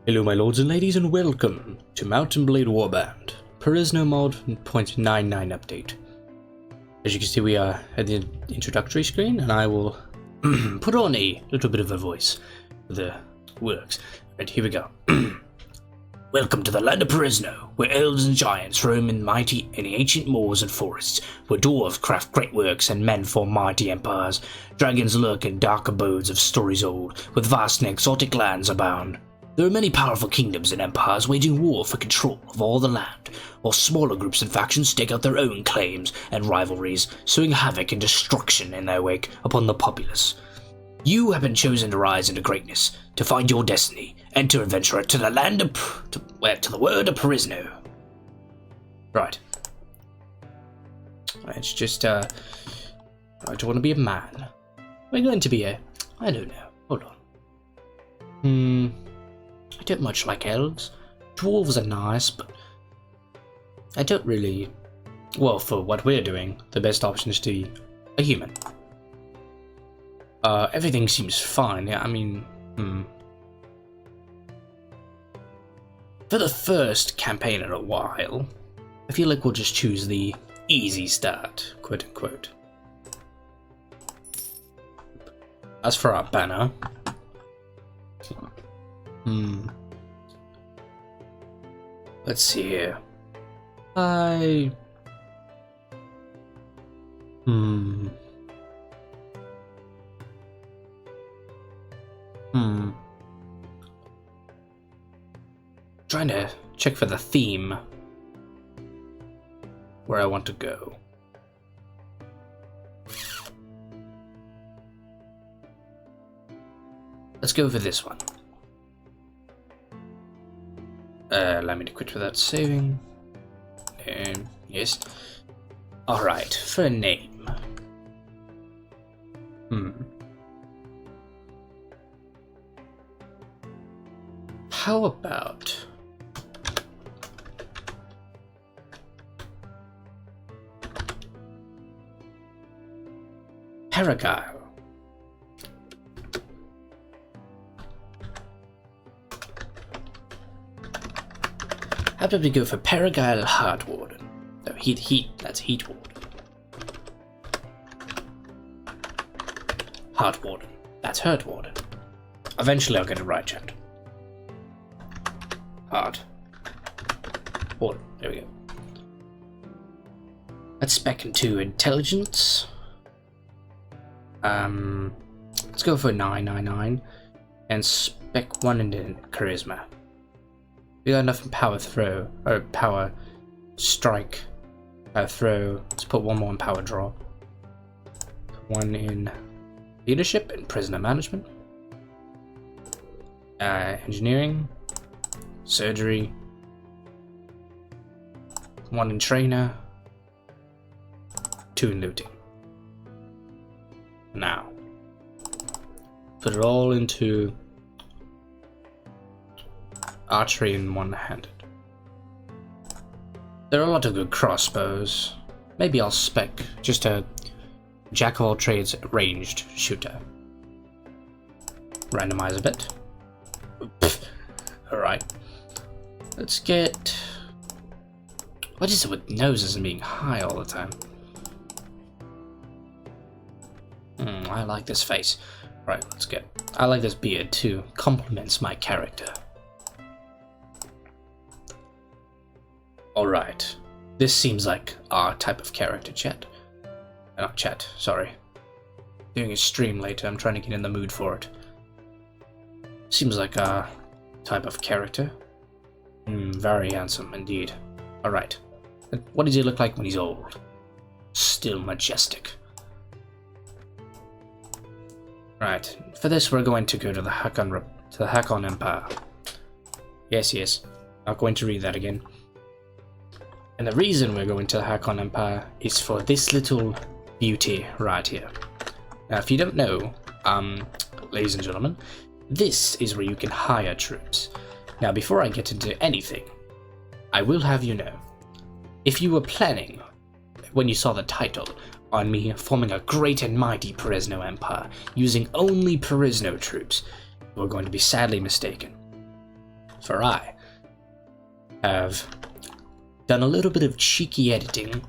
Hello my lords and ladies and welcome to Mountain Blade Warband Perisno 0.99 update. As you can see, we are at the introductory screen and I will put on a little bit of a voice for the works. Right, here we go. Welcome to the land of Perisno, where elves and giants roam in ancient moors and forests, where dwarves craft great works and men form mighty empires. Dragons lurk in dark abodes of stories old, with vast and exotic lands abound. There are many powerful kingdoms and empires waging war for control of all the land, while smaller groups and factions stake out their own claims and rivalries, sowing havoc and destruction in their wake upon the populace. You have been chosen to rise into greatness, to find your destiny, and to adventure to the land of to the world of Perisno. Right. It's just I don't want to be a man. We're going to be I don't know. Hold on. I don't much like elves. Dwarves are nice, but I don't really. Well, for what we're doing, the best option is to be a human. Everything seems fine. Yeah, I mean, for the first campaign in a while, I feel like we'll just choose the easy start, quote unquote. As for our banner, let's see here. Trying to check for the theme where I want to go. Let's go for this one. Allow me to quit without saving. Yes. Alright, for a name. How about Perigyle? How about we go for Perigyle Heart Warden? No, that's Heat Warden. Heart Warden, that's Hurt Warden. Eventually I'll get it right, chat. Heart Warden, there we go. Let's spec into Intelligence. Let's go for 999 and spec 1 into Charisma. We got enough in Power Throw, or Power Strike, Power Throw. Let's put one more in Power Draw. Put one in Leadership and Prisoner Management. Engineering, Surgery, one in Trainer, 2 in Looting. Now, put it all into Archery and one-handed. There are a lot of good crossbows. Maybe I'll spec just a jack of all trades ranged shooter. Randomize a bit. Alright. Let's get... What is it with noses and being high all the time? I like this face. Right, let's get... I like this beard too. Complements my character. Alright. This seems like our type of character, chat. Not chat, sorry. Doing a stream later, I'm trying to get in the mood for it. Seems like our type of character. Very handsome indeed. Alright. What does he look like when he's old? Still majestic. Right. For this we're going to go to the Hakon Empire. Yes. Not going to read that again. And the reason we're going to the Hakon Empire is for this little beauty right here. Now, if you don't know, ladies and gentlemen, this is where you can hire troops. Now, before I get into anything, I will have you know, if you were planning, when you saw the title, on me forming a great and mighty Perisno Empire, using only Perisno troops, you are going to be sadly mistaken. for I have done a little bit of cheeky editing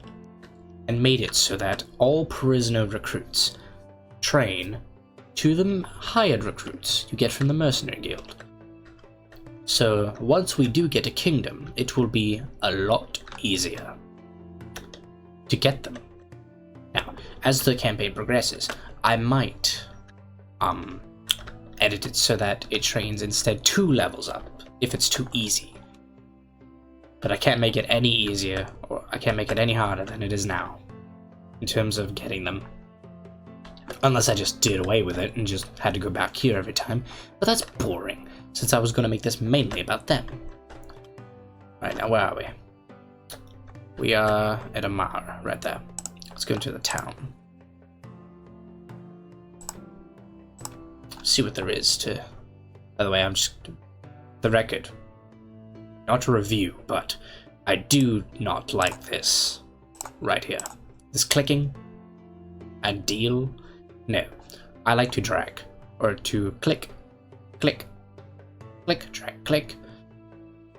and made it so that all Perisno recruits train to the hired recruits you get from the Mercenary Guild. So once we do get a kingdom, it will be a lot easier to get them. Now, as the campaign progresses, I might edit it so that it trains instead 2 levels up if it's too easy. But I can't make it any easier, or I can't make it any harder than it is now in terms of getting them. Unless I just did away with it and just had to go back here every time. But that's boring, since I was going to make this mainly about them. Right, now where are we? We are at Amar, right there. Let's go into the town. See what there is to... By the way, I'm just... The record. Not a review, but I do not like this. Right here. This clicking. And deal. No. I like to drag. Or to click. Click. Click, drag, click.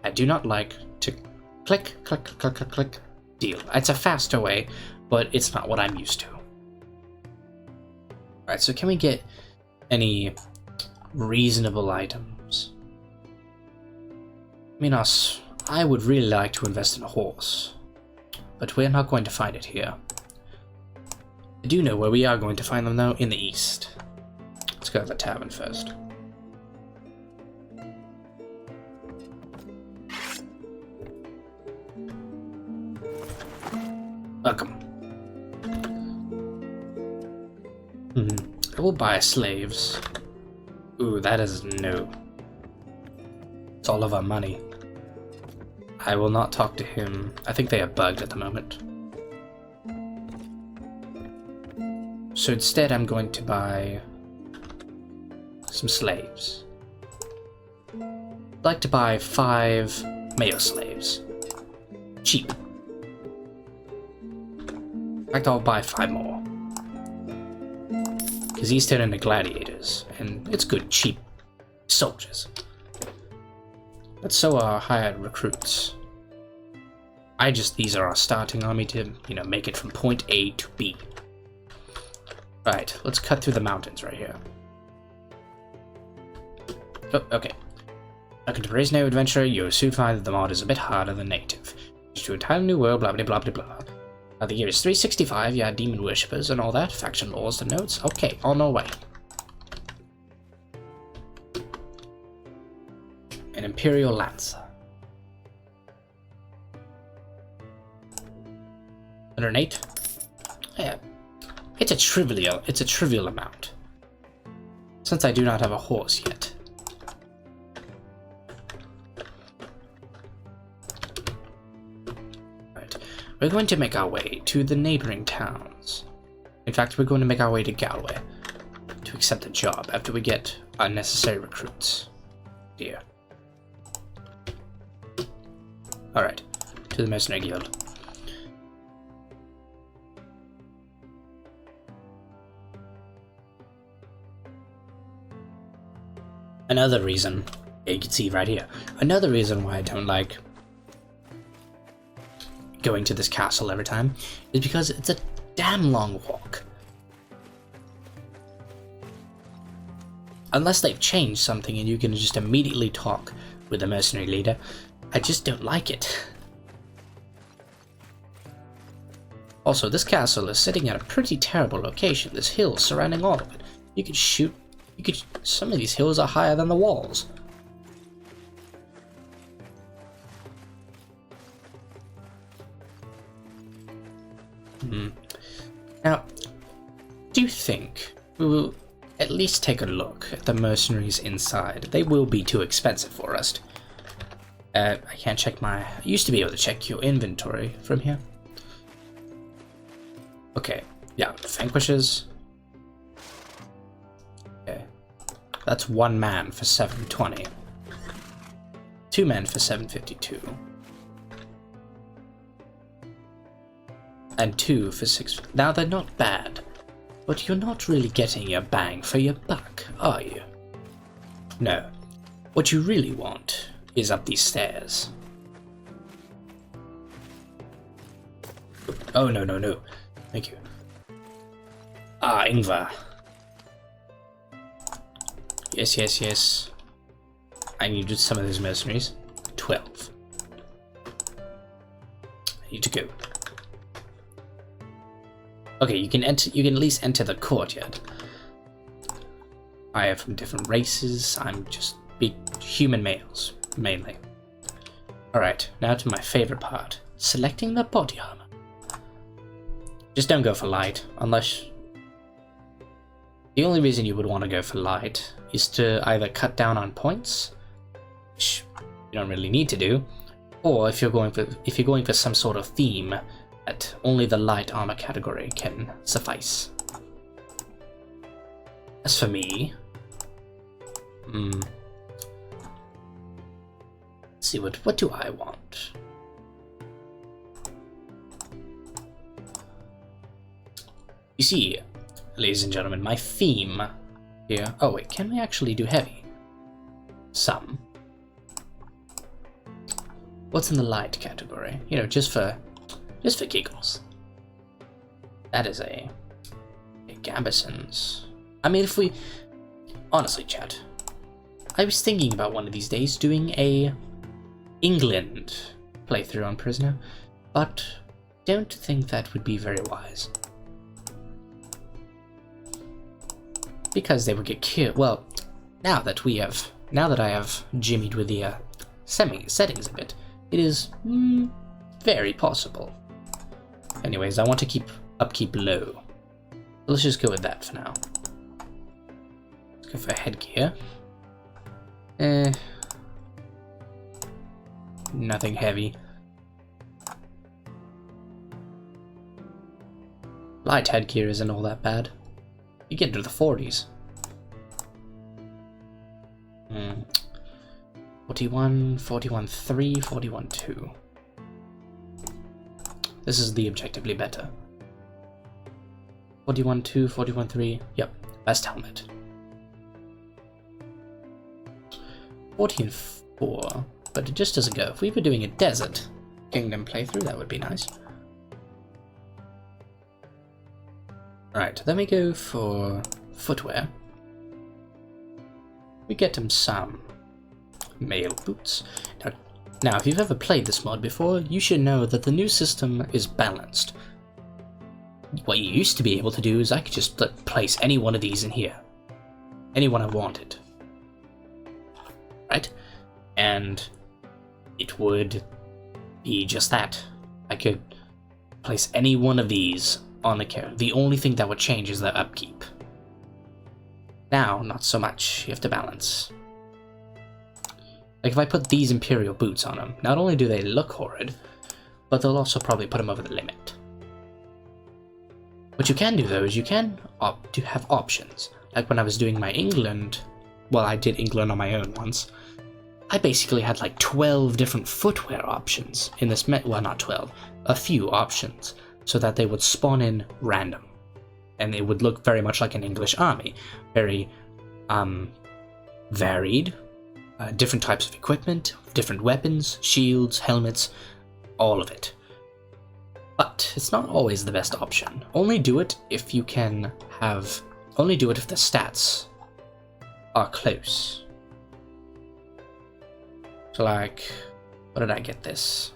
I do not like to click, click, click, click, click, deal. It's a faster way, but it's not what I'm used to. Alright, so can we get any reasonable items? Minos, I would really like to invest in a horse, but we're not going to find it here. I do know where we are going to find them though, in the east. Let's go to the tavern first. Welcome. I will buy slaves. Ooh, that is no. It's all of our money. I will not talk to him. I think they are bugged at the moment. So instead I'm going to buy some slaves. I'd like to buy 5 male slaves. Cheap. In fact, I'll buy 5 more. Because he's turning into gladiators, and it's good, cheap soldiers. But so are hired recruits. These are our starting army to, make it from point A to B. Right, let's cut through the mountains right here. Oh, okay. Welcome to Perisno Adventure, you'll soon find that the mod is a bit harder than native. To an entirely new world, blah blah blah blah blah. The year is 365, yeah, demon worshippers and all that, faction laws, the notes. Okay, on our way. An Imperial Lancer. 108? Yeah. It's a trivial amount. Since I do not have a horse yet. We're going to make our way to the neighboring towns. In fact, we're going to make our way to Galway to accept the job after we get our necessary recruits. Here. Alright, to the Mercenary Guild. Another reason, you can see right here, another reason why I don't like going to this castle every time is because it's a damn long walk. Unless they've changed something and you can just immediately talk with the mercenary leader, I just don't like it. Also, this castle is sitting at a pretty terrible location. There's hills surrounding all of it. You could shoot, some of these hills are higher than the walls. Now, do you think we will at least take a look at the mercenaries inside? They will be too expensive for us. I can't check I used to be able to check your inventory from here. Okay, yeah, vanquishes. Okay, that's 1 man for 720. 2 men for 752. And 2 for 6. Now they're not bad, but you're not really getting your bang for your buck, are you? No. What you really want is up these stairs. Oh, no, no, no. Thank you. Ah, Ingvar. Yes, yes, yes. I needed some of those mercenaries. 12. I need to go. Okay, you can enter. You can at least enter the courtyard. I am from different races. I'm just big human males, mainly. Alright, now to my favorite part. Selecting the body armor. Just don't go for light, unless... The only reason you would want to go for light is to either cut down on points, which you don't really need to do, or if you're going for some sort of theme that only the light armor category can suffice. As for me, let's see, what do I want? You see, ladies and gentlemen, my theme here... Oh wait, can we actually do heavy? Some. What's in the light category? You know, just for giggles. That is a Gambeson's. I mean, if we... Honestly, chat, I was thinking about one of these days doing a England playthrough on Perisno, but don't think that would be very wise. Because they would get killed. Well, now that I have jimmied with the settings a bit, it is very possible. Anyways, I want to keep upkeep low. Let's just go with that for now. Let's go for headgear. Nothing heavy. Light headgear isn't all that bad. You get into the 40s. 41, 41.3, 41.2. This is the objectively better. 41.2, 41.3. Yep, best helmet. 14.4, but it just doesn't go. If we were doing a Desert Kingdom playthrough, that would be nice. Right, then we go for footwear. We get him some male boots. Now, if you've ever played this mod before, you should know that the new system is balanced. What you used to be able to do is I could just place any one of these in here. Any one I wanted. Right? And it would be just that. I could place any one of these on the character. The only thing that would change is the upkeep. Now, not so much. You have to balance. Like if I put these Imperial boots on them, not only do they look horrid, but they'll also probably put them over the limit. What you can do though is you can opt to have options. Like when I was doing my England, well, I did England on my own once. I basically had like 12 different footwear options in this well, not 12, a few options, so that they would spawn in random. And it would look very much like an English army. Very varied. Different types of equipment, different weapons, shields, helmets, all of it. But it's not always the best option. Only do it if you can have... Only do it if the stats are close. So like... What did I get this?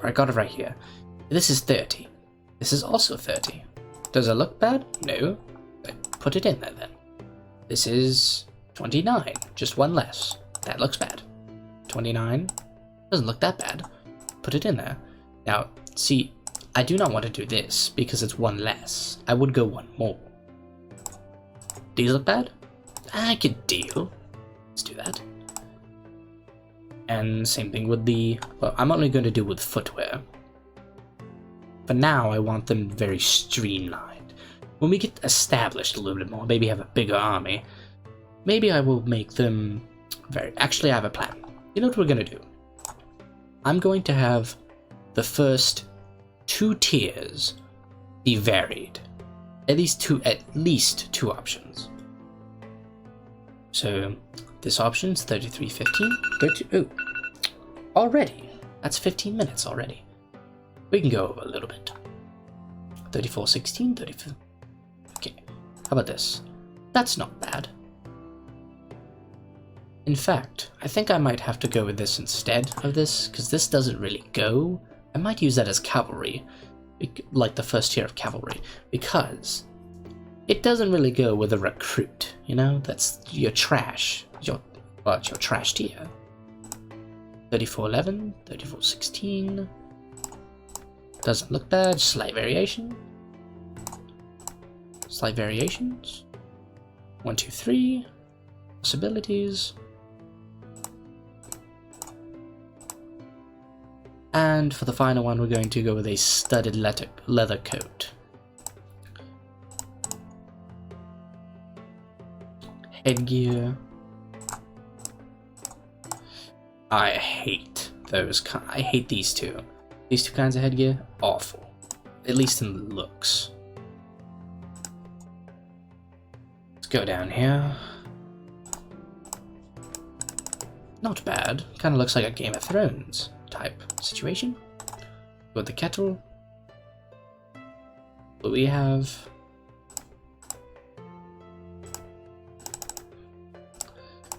I got it right here. This is 30. This is also 30. Does it look bad? No. Put it in there then. This is 29. Just one less. That looks bad. 29. Doesn't look that bad. Put it in there. Now, see, I do not want to do this because it's one less. I would go one more. These look bad? I could deal. Let's do that. And same thing with the... Well, I'm only going to do with footwear. For now, I want them very streamlined. When we get established a little bit more, maybe have a bigger army, maybe I will make them very... Actually, I have a plan. You know what we're going to do? I'm going to have the first 2 tiers be varied. At least two options. So, this option's 33.15. 30. Oh, already. That's 15 minutes already. We can go over a little bit. 34.16, 34. Okay, how about this? That's not bad. In fact, I think I might have to go with this instead of this, because this doesn't really go. I might use that as cavalry, like the first tier of cavalry, because it doesn't really go with a recruit, you know? That's your trash. It's your trash tier. 34.11, 34.16. Doesn't look bad, slight variation. Slight variations. 1, 2, 3. Possibilities. And for the final one, we're going to go with a studded leather coat. Headgear. I hate those. I hate these two. These two kinds of headgear, awful. At least in looks. Let's go down here. Not bad. Kind of looks like a Game of Thrones type situation. With the kettle. What we have.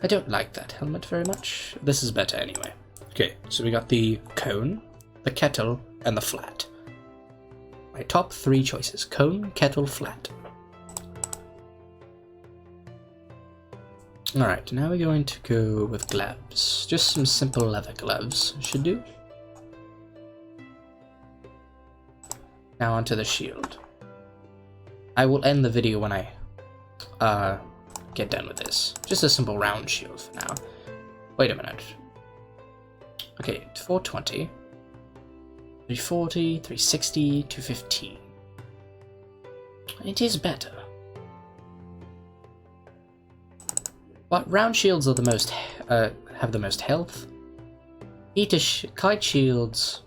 I don't like that helmet very much. This is better anyway. Okay, so we got the cone, the kettle, and the flat. My top 3 choices: cone, kettle, flat. Alright, now we're going to go with gloves. Just some simple leather gloves should do. Now onto the shield. I will end the video when I get done with this. Just a simple round shield for now. Wait a minute. Okay, 420. 340, 360, 215. It is better. But round shields are the most have the most health. Kite shields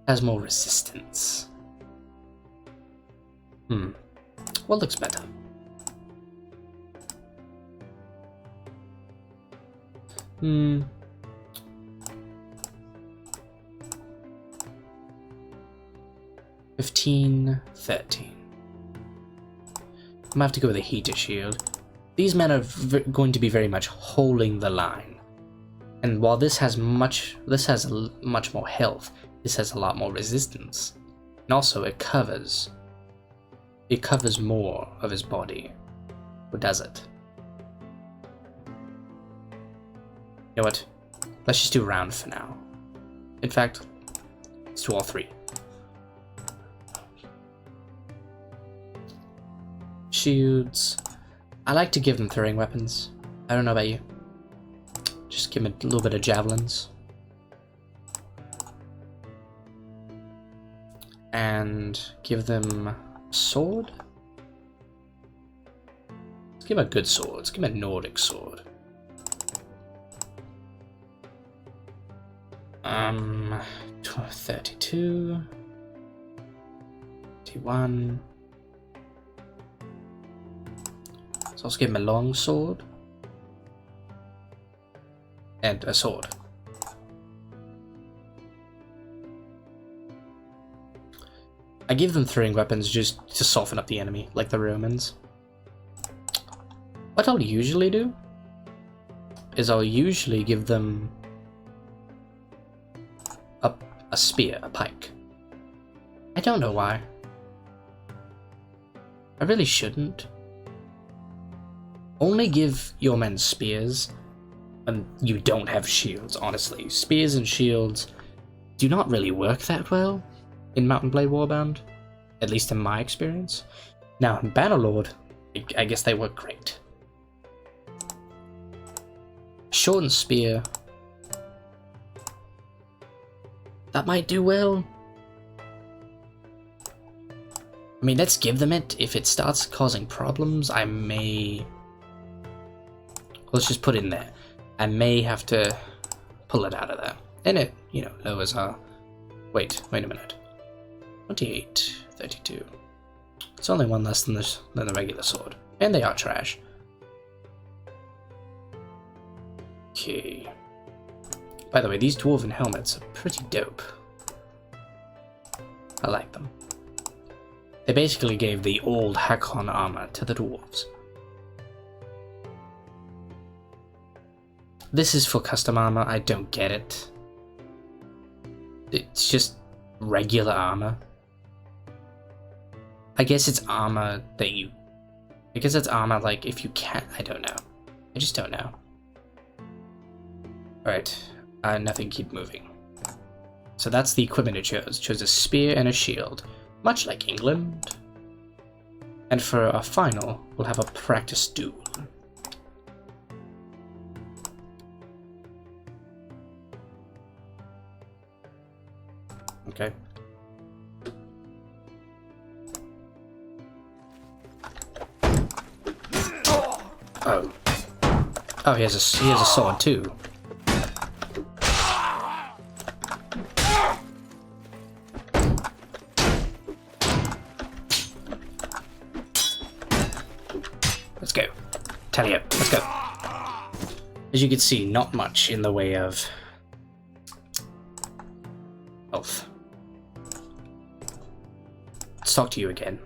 has more resistance. What looks better? $15, $13. I'm gonna have to go with a heater shield. These men are going to be very much holding the line, and while this has much more health, this has a lot more resistance, and also it covers more of his body. Or does it? You know what? Let's just do round for now. In fact, let's do all 3. Shields. I like to give them throwing weapons. I don't know about you. Just give them a little bit of javelins. And give them a sword. Let's give them a good sword. Let's give them a Nordic sword. 32. 31. So let's give him a long sword. And a sword. I give them throwing weapons just to soften up the enemy, like the Romans. What I'll usually do is I'll usually give them a spear, a pike. I don't know why. I really shouldn't. Only give your men spears when you don't have shields, honestly. Spears and shields do not really work that well in Mount and Blade Warband, at least in my experience. Now, in Bannerlord, I guess they work great. Shortened spear. That might do well. I mean, let's give them it. If it starts causing problems, I may... Let's just put it in there. I may have to pull it out of there. And it, you know, lowers our... Wait a minute. 28, 32. It's only one less than the regular sword. And they are trash. Okay. By the way, these dwarven helmets are pretty dope. I like them. They basically gave the old Hakon armor to the dwarves. This is for custom armor, I don't get it. It's just regular armor. I guess it's armor that you... I guess it's armor, like, if you can't... I don't know. I just don't know. Alright, nothing, keep moving. So that's the equipment it chose. It chose a spear and a shield, much like England. And for our final, we'll have a practice duel. Okay. Oh. Oh, he has a sword too. Let's go. Tally up. Let's go. As you can see, not much in the way of health. Let's talk to you again.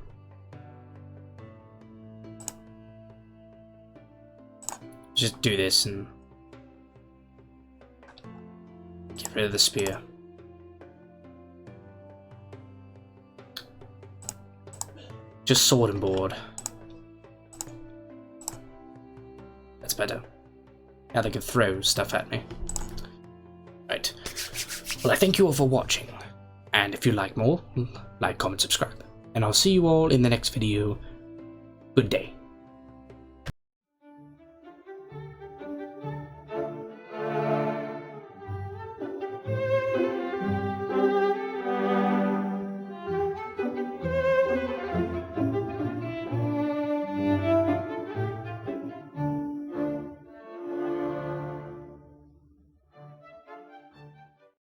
Just do this and get rid of the spear. Just sword and board. That's better. Now they can throw stuff at me. Right. Well, I thank you all for watching. And if you like more, like, comment, subscribe. And I'll see you all in the next video. Good day.